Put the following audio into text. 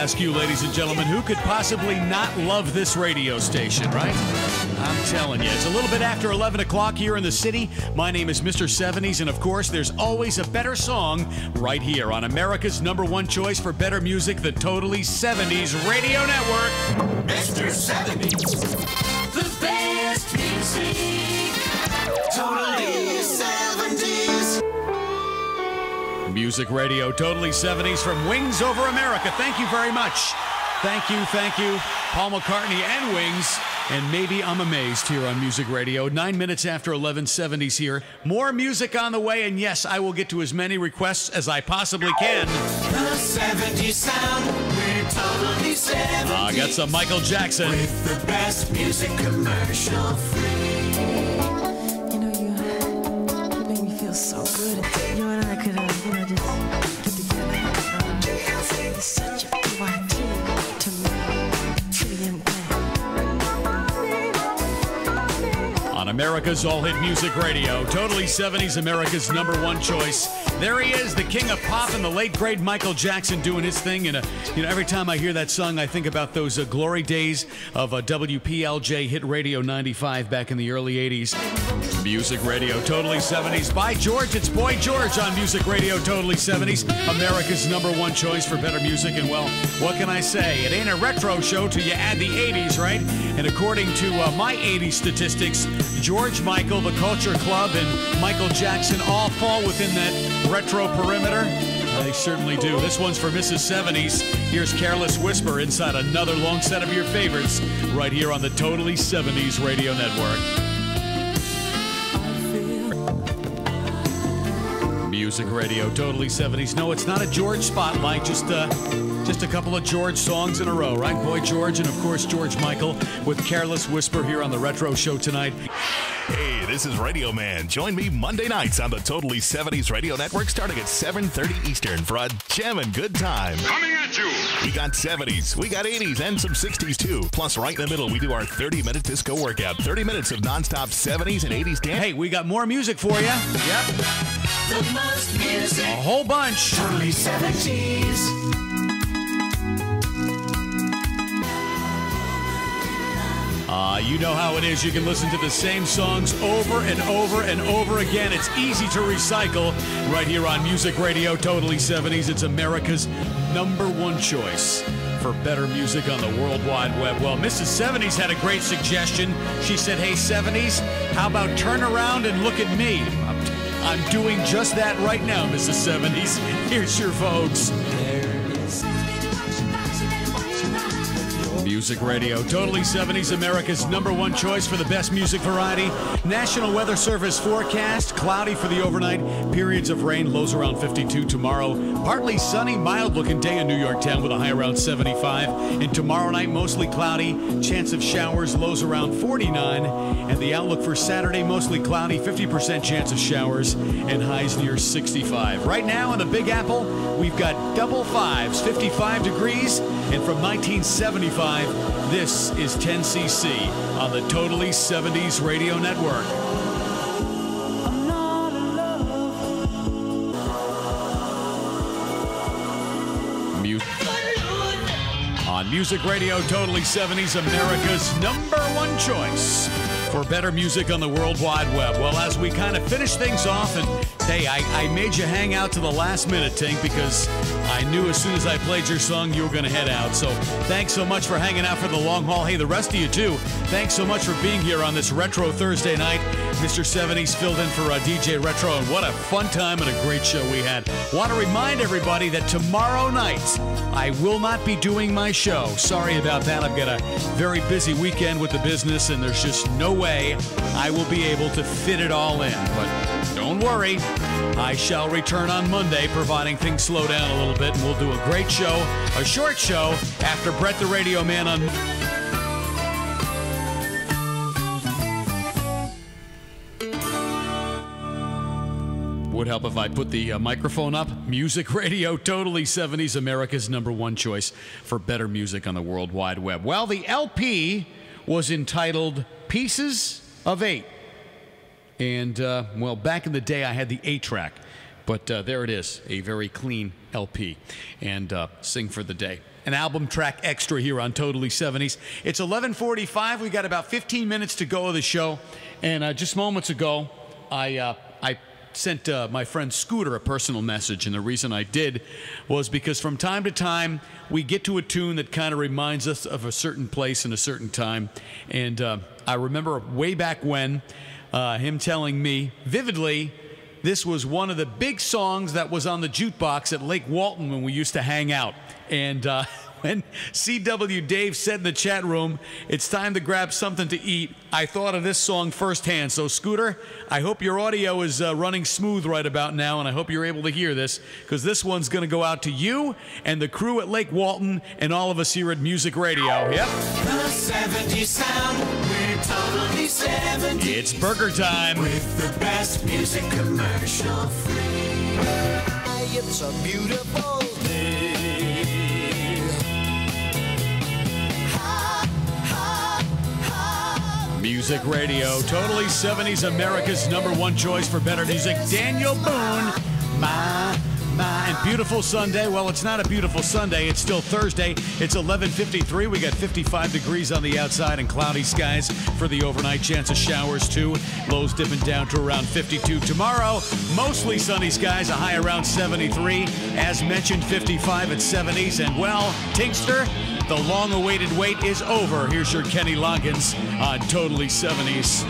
ask you, ladies and gentlemen, who could possibly not love this radio station, right? I'm telling you, it's a little bit after 11 o'clock here in the city. My name is Mr. 70's, and of course, there's always a better song right here on America's #1 choice for better music, the Totally 70's Radio Network. Mr. 70's, the best music, Totally 70's. Music Radio, Totally 70's from Wings Over America. Thank you very much. Thank you, Paul McCartney and Wings. And maybe I'm amazed here on Music Radio. 9 minutes after 11, 70's here. More music on the way, and yes, I will get to as many requests as I possibly can. The 70's sound, we're Totally 70's. I got some Michael Jackson. With the best music commercial free. You know, you make me feel so good. You and I could, just get together. It's such a BYT to me. On America's all-hit music radio, Totally 70's, America's #1 choice. There he is, the king of pop and the late, great Michael Jackson doing his thing. And, every time I hear that song, I think about those glory days of WPLJ Hit Radio 95 back in the early 80s. Music Radio, Totally 70's. By George, it's Boy George on Music Radio, Totally 70's, America's #1 choice for better music. And, well, what can I say? It ain't a retro show till you add the 80s, right? And according to my 80s statistics, George Michael, the Culture Club, and Michael Jackson all fall within that retro perimeter. They certainly do. This one's for Mrs. 70's. Here's Careless Whisper inside another long set of your favorites right here on the Totally 70's Radio Network. Music Radio, Totally 70's. No, it's not a George spotlight, just a couple of George songs in a row, right? Boy George and, of course, George Michael with Careless Whisper here on the Retro Show tonight. Hey, this is Radio Man. Join me Monday nights on the Totally 70's Radio Network starting at 7:30 Eastern for a jammin' good time. Coming at you! We got 70's, we got 80's, and some 60's too. Plus, right in the middle, we do our 30-minute disco workout. 30 minutes of nonstop 70's and 80's dance. Hey, we got more music for you. Yep. The most music. A whole bunch. Totally 70's. You know how it is. You can listen to the same songs over and over and over again. It's easy to recycle right here on Music Radio, Totally 70's. It's America's #1 choice for better music on the World Wide Web. Well, Mrs. 70's had a great suggestion. She said, hey, 70's, how about turn around and look at me? I'm doing just that right now, Mrs. 70's. Here's your votes. Music Radio, Totally 70's, America's #1 choice for the best music variety. National Weather Service forecast, cloudy for the overnight, periods of rain, lows around 52 tomorrow. Partly sunny, mild-looking day in New York Town with a high around 75. And tomorrow night, mostly cloudy, chance of showers, lows around 49. And the outlook for Saturday, mostly cloudy, 50% chance of showers, and highs near 65. Right now in the Big Apple, we've got double fives, 55 degrees, and from 1975, this is 10cc on the Totally 70's Radio Network. I'm not in love. On Music Radio, Totally 70's, America's #1 choice for better music on the World Wide Web. Well, as we kind of finish things off, and hey, I made you hang out to the last minute, Tink, because I knew as soon as I played your song, you were going to head out. So thanks so much for hanging out for the long haul. Hey, the rest of you, too, thanks so much for being here on this Retro Thursday night. Mr. 70's filled in for DJ Retro, and what a fun time and a great show we had. Want to remind everybody that tomorrow night, I will not be doing my show. Sorry about that. I've got a very busy weekend with the business, and there's just no way I will be able to fit it all in. But don't worry. I shall return on Monday, providing things slow down a little bit, and we'll do a great show, a short show, after Brett the Radio Man on... Would help if I put the microphone up. Music Radio, Totally 70's, America's #1 choice for better music on the World Wide Web. Well, the LP was entitled Pieces of 8. And, well, back in the day, I had the 8-track. But there it is, a very clean LP. And Sing for the Day. An album track extra here on Totally 70s. It's 11:45. We got about 15 minutes to go of the show. And just moments ago, I sent my friend Scooter a personal message. And the reason I did was because from time to time, we get to a tune that kind of reminds us of a certain place and a certain time. And I remember way back when him telling me vividly, this was one of the big songs that was on the jukebox at Lake Walton when we used to hang out. And when CW Dave said in the chat room, it's time to grab something to eat, I thought of this song firsthand. So, Scooter, I hope your audio is running smooth right about now, and I hope you're able to hear this, because this one's going to go out to you and the crew at Lake Walton and all of us here at Music Radio. Yep. The 70s sound, we're totally 70s. It's burger time. With the best music commercial free. It's a beautiful day. Music Radio, Totally 70s, America's #1 choice for better music. Daniel Boone, my, and beautiful Sunday. Well, it's not a beautiful Sunday. It's still Thursday. It's 11:53. We got 55 degrees on the outside and cloudy skies for the overnight. Chance of showers, too. Lows dipping down to around 52. Tomorrow, mostly sunny skies, a high around 73. As mentioned, 55 at 70s. And, well, Tinkster, the long-awaited wait is over. Here's your Kenny Loggins on Totally 70s.